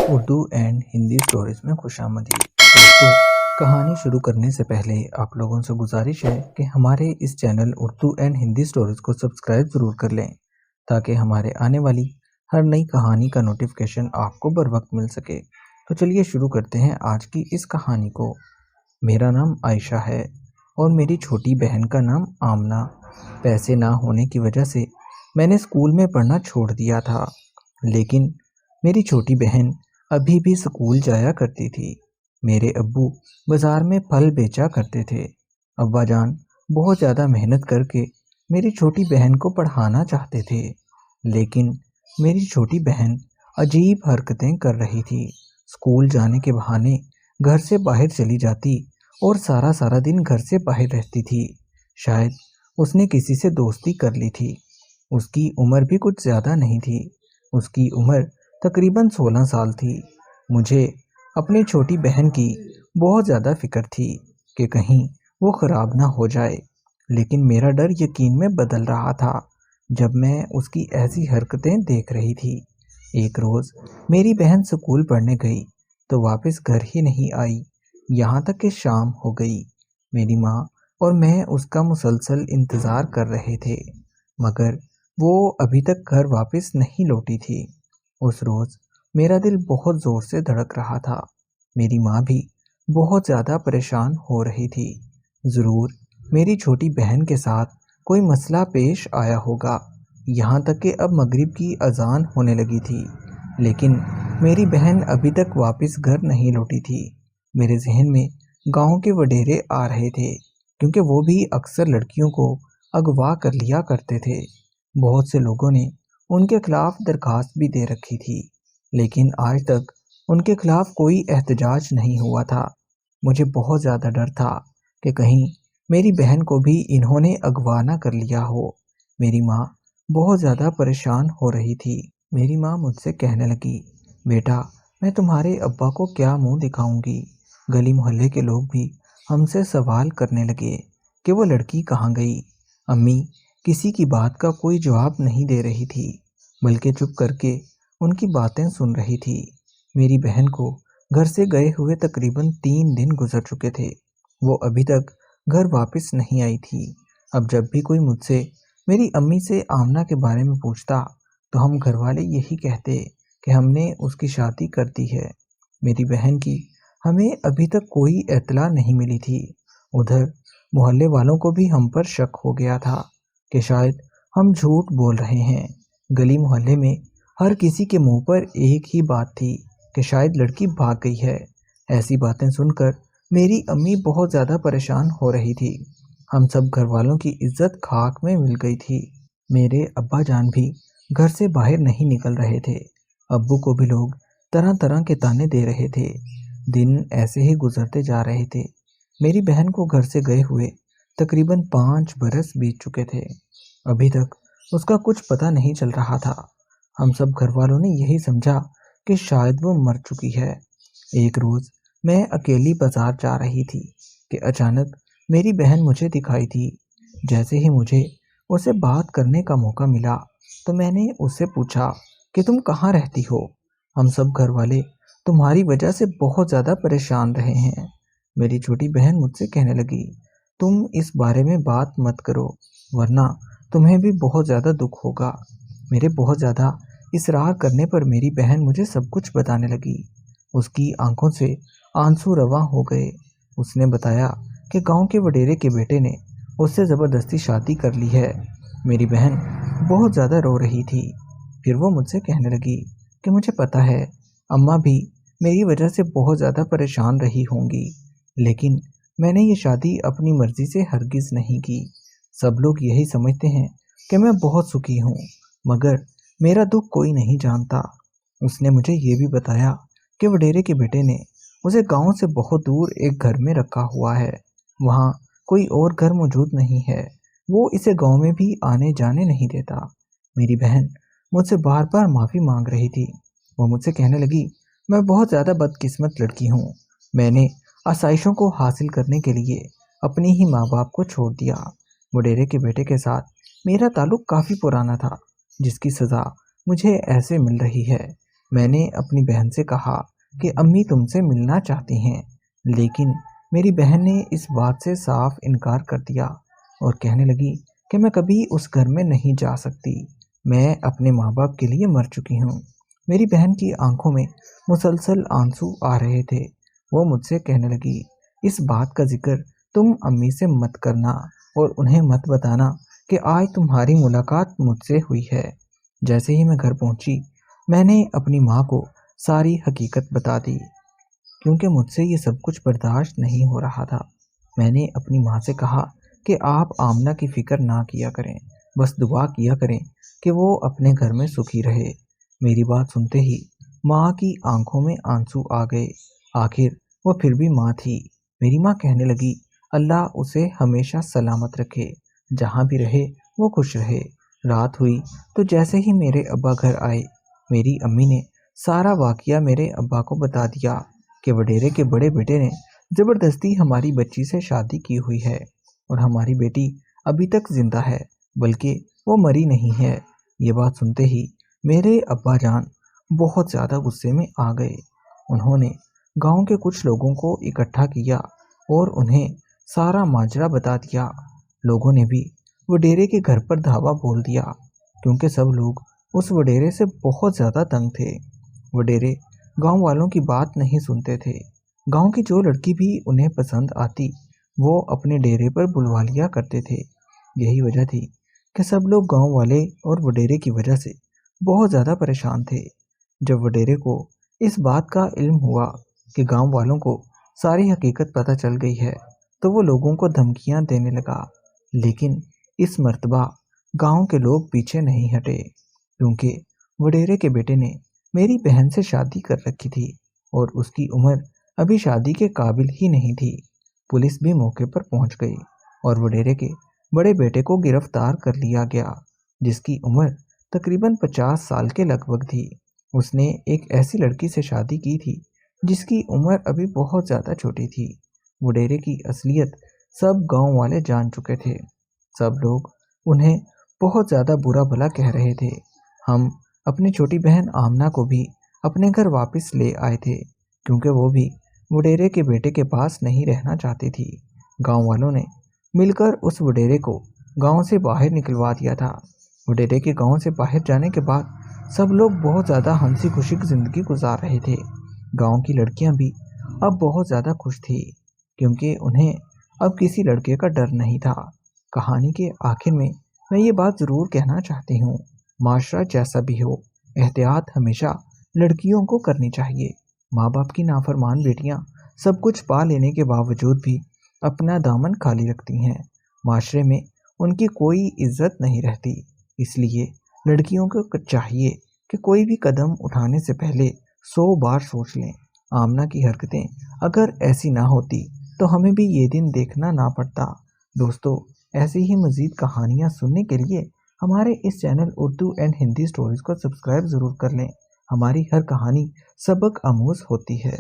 Urdu and Hindi stories میں خوش آمدید دوستوں۔ کہانی شروع کرنے سے پہلے آپ لوگوں سے گزارش ہے کہ ہمارے اس channel Urdu and Hindi stories کو سبسکرائب ضرور کر لیں تاکہ ہمارے آنے والی ہر نئی کہانی کا نوٹیفیکیشن آپ کو بر وقت مل سکے۔ تو چلیے شروع کرتے ہیں آج کی اس کہانی کو۔ میرا نام عائشہ ہے اور میری چھوٹی بہن کا نام آمنہ۔ پیسے نہ ہونے کی وجہ سے میں نے اسکول میں پڑھنا چھوڑ دیا تھا، لیکن میری چھوٹی بہن ابھی بھی اسکول جایا کرتی تھی۔ میرے ابو بازار میں پھل بیچا کرتے تھے۔ ابا جان بہت زیادہ محنت کر کے میری چھوٹی بہن کو پڑھانا چاہتے تھے، لیکن میری چھوٹی بہن عجیب حرکتیں کر رہی تھی۔ اسکول جانے کے بہانے گھر سے باہر چلی جاتی اور سارا دن گھر سے باہر رہتی تھی۔ شاید اس نے کسی سے دوستی کر لی تھی۔ اس کی عمر بھی کچھ زیادہ نہیں تھی، اس کی عمر تقریباً 16 سال تھی۔ مجھے اپنی چھوٹی بہن کی بہت زیادہ فکر تھی کہ کہیں وہ خراب نہ ہو جائے، لیکن میرا ڈر یقین میں بدل رہا تھا جب میں اس کی ایسی حرکتیں دیکھ رہی تھی۔ ایک روز میری بہن اسکول پڑھنے گئی تو واپس گھر ہی نہیں آئی، یہاں تک کہ شام ہو گئی۔ میری ماں اور میں اس کا مسلسل انتظار کر رہے تھے، مگر وہ ابھی تک گھر واپس نہیں لوٹی تھی۔ اس روز میرا دل بہت زور سے دھڑک رہا تھا۔ میری ماں بھی بہت زیادہ پریشان ہو رہی تھی۔ ضرور میری چھوٹی بہن کے ساتھ کوئی مسئلہ پیش آیا ہوگا، یہاں تک کہ اب مغرب کی اذان ہونے لگی تھی، لیکن میری بہن ابھی تک واپس گھر نہیں لوٹی تھی۔ میرے ذہن میں گاؤں کے وڈیرے آ رہے تھے، کیونکہ وہ بھی اکثر لڑکیوں کو اغوا کر لیا کرتے تھے۔ بہت سے لوگوں نے ان کے خلاف درخواست بھی دے رکھی تھی، لیکن آج تک ان کے خلاف کوئی احتجاج نہیں ہوا تھا۔ مجھے بہت زیادہ ڈر تھا کہ کہیں میری بہن کو بھی انہوں نے اغوا نہ کر لیا ہو۔ میری ماں بہت زیادہ پریشان ہو رہی تھی۔ میری ماں مجھ سے کہنے لگی، بیٹا میں تمہارے ابا کو کیا منہ دکھاؤں گی؟ گلی محلے کے لوگ بھی ہم سے سوال کرنے لگے کہ وہ لڑکی کہاں گئی۔ امی کسی کی بات کا کوئی جواب نہیں دے رہی تھی، بلکہ چپ کر کے ان کی باتیں سن رہی تھی۔ میری بہن کو گھر سے گئے ہوئے تقریباً 3 دن گزر چکے تھے، وہ ابھی تک گھر واپس نہیں آئی تھی۔ اب جب بھی کوئی مجھ سے میری امی سے آمنہ کے بارے میں پوچھتا تو ہم گھر والے یہی کہتے کہ ہم نے اس کی شادی کر دی ہے۔ میری بہن کی ہمیں ابھی تک کوئی اطلاع نہیں ملی تھی۔ ادھر محلے والوں کو بھی ہم پر شک ہو گیا تھا کہ شاید ہم جھوٹ بول رہے ہیں۔ گلی محلے میں ہر کسی کے منہ پر ایک ہی بات تھی کہ شاید لڑکی بھاگ گئی ہے۔ ایسی باتیں سن کر میری امی بہت زیادہ پریشان ہو رہی تھی۔ ہم سب گھر والوں کی عزت خاک میں مل گئی تھی۔ میرے ابا جان بھی گھر سے باہر نہیں نکل رہے تھے۔ ابو کو بھی لوگ طرح طرح کے تانے دے رہے تھے۔ دن ایسے ہی گزرتے جا رہے تھے۔ میری بہن کو گھر سے گئے ہوئے تقریباً 5 برس بیت چکے تھے۔ ابھی تک اس کا کچھ پتہ نہیں چل رہا تھا۔ ہم سب گھر والوں نے یہی سمجھا کہ شاید وہ مر چکی ہے۔ ایک روز میں اکیلی بازار جا رہی تھی کہ اچانک میری بہن مجھے دکھائی تھی۔ جیسے ہی مجھے اسے بات کرنے کا موقع ملا تو میں نے اس سے پوچھا کہ تم کہاں رہتی ہو؟ ہم سب گھر والے تمہاری وجہ سے بہت زیادہ پریشان رہے ہیں۔ میری چھوٹی بہن مجھ سے کہنے لگی، تم اس بارے میں بات مت کرو ورنہ تمہیں بھی بہت زیادہ دکھ ہوگا۔ میرے بہت زیادہ اصرار کرنے پر میری بہن مجھے سب کچھ بتانے لگی۔ اس کی آنکھوں سے آنسو رواں ہو گئے۔ اس نے بتایا کہ گاؤں کے وڈیرے کے بیٹے نے اس سے زبردستی شادی کر لی ہے۔ میری بہن بہت زیادہ رو رہی تھی۔ پھر وہ مجھ سے کہنے لگی کہ مجھے پتہ ہے اماں بھی میری وجہ سے بہت زیادہ پریشان رہی ہوں گی، لیکن میں نے یہ شادی اپنی مرضی سے ہرگز نہیں کی۔ سب لوگ یہی سمجھتے ہیں کہ میں بہت سکھی ہوں، مگر میرا دکھ کوئی نہیں جانتا۔ اس نے مجھے یہ بھی بتایا کہ وڈیرے کے بیٹے نے اسے گاؤں سے بہت دور ایک گھر میں رکھا ہوا ہے، وہاں کوئی اور گھر موجود نہیں ہے، وہ اسے گاؤں میں بھی آنے جانے نہیں دیتا۔ میری بہن مجھ سے بار بار معافی مانگ رہی تھی۔ وہ مجھ سے کہنے لگی، میں بہت زیادہ بدقسمت لڑکی ہوں، میں نے آسائشوں کو حاصل کرنے کے لیے اپنی ہی ماں باپ کو چھوڑ دیا۔ وڈیرے کے بیٹے کے ساتھ میرا تعلق کافی پرانا تھا، جس کی سزا مجھے ایسے مل رہی ہے۔ میں نے اپنی بہن سے کہا کہ امی تم سے ملنا چاہتی ہیں، لیکن میری بہن نے اس بات سے صاف انکار کر دیا اور کہنے لگی کہ میں کبھی اس گھر میں نہیں جا سکتی، میں اپنے ماں باپ کے لیے مر چکی ہوں۔ میری بہن کی آنکھوں میں مسلسل آنسو آ رہے تھے۔ وہ مجھ سے کہنے لگی، اس بات کا ذکر تم امی سے مت کرنا اور انہیں مت بتانا کہ آج تمہاری ملاقات مجھ سے ہوئی ہے۔ جیسے ہی میں گھر پہنچی، میں نے اپنی ماں کو ساری حقیقت بتا دی، کیونکہ مجھ سے یہ سب کچھ برداشت نہیں ہو رہا تھا۔ میں نے اپنی ماں سے کہا کہ آپ آمنہ کی فکر نہ کیا کریں، بس دعا کیا کریں کہ وہ اپنے گھر میں سکھی رہے۔ میری بات سنتے ہی ماں کی آنکھوں میں آنسو آ گئے۔ آخر وہ پھر بھی ماں تھی۔ میری ماں کہنے لگی، اللہ اسے ہمیشہ سلامت رکھے، جہاں بھی رہے وہ خوش رہے۔ رات ہوئی تو جیسے ہی میرے ابا گھر آئے، میری امی نے سارا واقعہ میرے ابا کو بتا دیا کہ وڈیرے کے بڑے بیٹے نے زبردستی ہماری بچی سے شادی کی ہوئی ہے اور ہماری بیٹی ابھی تک زندہ ہے، بلکہ وہ مری نہیں ہے۔ یہ بات سنتے ہی میرے ابا جان بہت زیادہ غصے میں آ گئے۔ انہوں نے گاؤں کے کچھ لوگوں کو اکٹھا کیا اور انہیں سارا ماجرا بتا دیا۔ لوگوں نے بھی وڈیرے کے گھر پر دھاوا بول دیا، کیونکہ سب لوگ اس وڈیرے سے بہت زیادہ تنگ تھے۔ وڈیرے گاؤں والوں کی بات نہیں سنتے تھے۔ گاؤں کی جو لڑکی بھی انہیں پسند آتی وہ اپنے ڈیرے پر بلوا لیا کرتے تھے۔ یہی وجہ تھی کہ سب لوگ گاؤں والے اور وڈیرے کی وجہ سے بہت زیادہ پریشان تھے۔ جب وڈیرے کو اس بات کا علم ہوا کہ گاؤں والوں کو ساری حقیقت پتہ چل گئی ہے تو وہ لوگوں کو دھمکیاں دینے لگا، لیکن اس مرتبہ گاؤں کے لوگ پیچھے نہیں ہٹے، کیونکہ وڈیرے کے بیٹے نے میری بہن سے شادی کر رکھی تھی اور اس کی عمر ابھی شادی کے قابل ہی نہیں تھی۔ پولیس بھی موقع پر پہنچ گئی اور وڈیرے کے بڑے بیٹے کو گرفتار کر لیا گیا، جس کی عمر تقریباً 50 سال کے لگ بھگ تھی۔ اس نے ایک ایسی لڑکی سے شادی کی تھی جس کی عمر ابھی بہت زیادہ چھوٹی تھی۔ وڈیرے کی اصلیت سب گاؤں والے جان چکے تھے۔ سب لوگ انہیں بہت زیادہ برا بھلا کہہ رہے تھے۔ ہم اپنی چھوٹی بہن آمنہ کو بھی اپنے گھر واپس لے آئے تھے، کیونکہ وہ بھی وڈیرے کے بیٹے کے پاس نہیں رہنا چاہتی تھی۔ گاؤں والوں نے مل کر اس وڈیرے کو گاؤں سے باہر نکلوا دیا تھا۔ وڈیرے کے گاؤں سے باہر جانے کے بعد سب لوگ بہت زیادہ ہنسی خوشی کی زندگی گزار رہے تھے۔ گاؤں کی لڑکیاں بھی اب بہت زیادہ خوش تھی، کیونکہ انہیں اب کسی لڑکے کا ڈر نہیں تھا۔ کہانی کے آخر میں یہ بات ضرور کہنا چاہتی ہوں، معاشرہ جیسا بھی ہو، احتیاط ہمیشہ لڑکیوں کو کرنی چاہیے۔ ماں باپ کی نافرمان بیٹیاں سب کچھ پا لینے کے باوجود بھی اپنا دامن خالی رکھتی ہیں، معاشرے میں ان کی کوئی عزت نہیں رہتی۔ اس لیے لڑکیوں کو چاہیے کہ کوئی بھی قدم اٹھانے سے پہلے 100 بار سوچ لیں۔ آمنہ کی حرکتیں اگر ایسی نہ ہوتی تو ہمیں بھی یہ دن دیکھنا نہ پڑتا۔ دوستو، ایسی ہی مزید کہانیاں سننے کے لیے ہمارے اس channel Urdu and Hindi stories کو سبسکرائب ضرور کر لیں۔ ہماری ہر کہانی سبق آموز ہوتی ہے۔